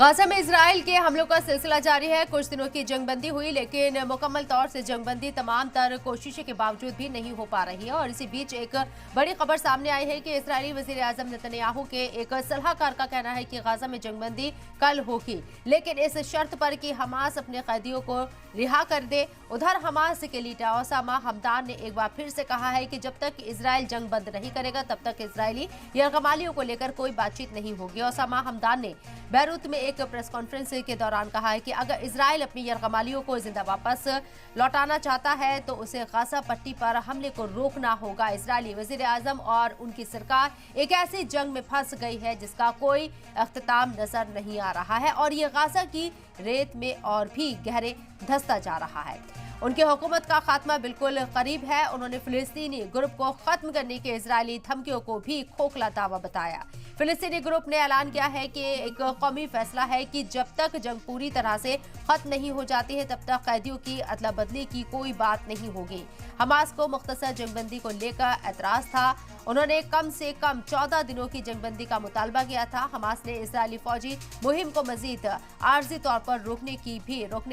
Gaza में Israel के हमलों का सिलसिला जारी है। कुछ दिनों की जंगबंदी हुई, लेकिन मुकम्मल तौर से जंगबंदी तमाम तर कोशिशों के बावजूद भी नहीं हो पा रही है। और इसी बीच एक बड़ी खबर सामने आई है कि इजरायली वजीर आजम नेतन्याहू के एक सलाहकार का कहना है कि गाजा में जंगबंदी कल होगी, लेकिन इस शर्त पर कि हमास अपने कैदियों को रिहा कर दे। उधर हमास के लीडर ओसामा हमदान ने एक बार फिर से कहा है कि जब तक इजराइल जंग बंद नहीं करेगा तब तक इजरायली यरगमालियों को लेकर कोई बातचीत नहीं होगी। ओसामा हमदान ने बैरूत में एक प्रेस कॉन्फ्रेंस के दौरान कहा है कि अगर इजराइल अपनी यरगमालियों को जिंदा वापस लौटाना चाहता है तो उसे गाजा पट्टी पर हमले को रोकना होगा। इजरायली वजीर आजम और उनकी सरकार एक ऐसी जंग में फंस गई है जिसका कोई अख्ताम नजर नहीं आ रहा है और ये गाजा की रेत में और भी गहरे धंसता जा रहा है। उनकी हुकूमत का खात्मा बिल्कुल करीब है। उन्होंने फिलिस्तीनी ग्रुप को खत्म करने के इजरायली धमकियों को भी खोखला दावा बताया। फिलिस्तीनी ग्रुप ने ऐलान किया है कि एक कौमी फैसला है कि जब तक जंग पूरी तरह से खत्म नहीं हो जाती है तब तक कैदियों की अदला बदली की कोई बात नहीं होगी। हमास को मुख्तसर जंगबंदी को लेकर एतराज था। उन्होंने कम से कम 14 दिनों की जंगबंदी का मुतालबा किया था। हमास ने इजरायली फौजी मुहिम को मजीद आर्जी तौर पर रोकने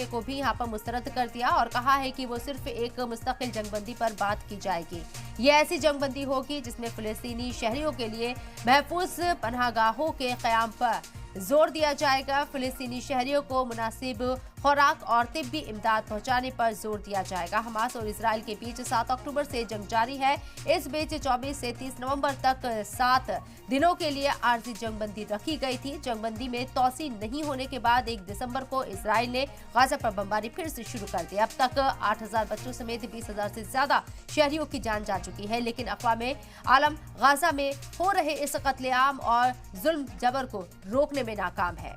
को भी यहाँ पर मुस्तरद कर दिया और कहा है कि वो सिर्फ एक मुस्तकिल जंगबंदी पर बात की जाएगी। ये ऐसी जंगबंदी होगी जिसमें फिलिस्तीनी शहरियों के लिए महफूज पनाहगाहों के क़याम पर जोर दिया जाएगा। फिलिस्तीनी शहरियों को मुनासिब खुराक और तिब्बी इमदाद पहुंचाने पर जोर दिया जाएगा। हमास और इजराइल के बीच 7 अक्टूबर से जंग जारी है। इस बीच 24 से 30 नवंबर तक 7 दिनों के लिए आर्जी जंगबंदी रखी गई थी। जंगबंदी में तोसी नहीं होने के बाद 1 दिसंबर को इजराइल ने गाजा पर बमबारी फिर से शुरू कर दी। अब तक 8000 बच्चों समेत 20,000 से ज्यादा शहरियों की जान जा चुकी है, लेकिन अक़वाम आलम गाजा में हो रहे इस कत्लेआम और जुल्म जबर को रोकने में नाकाम है।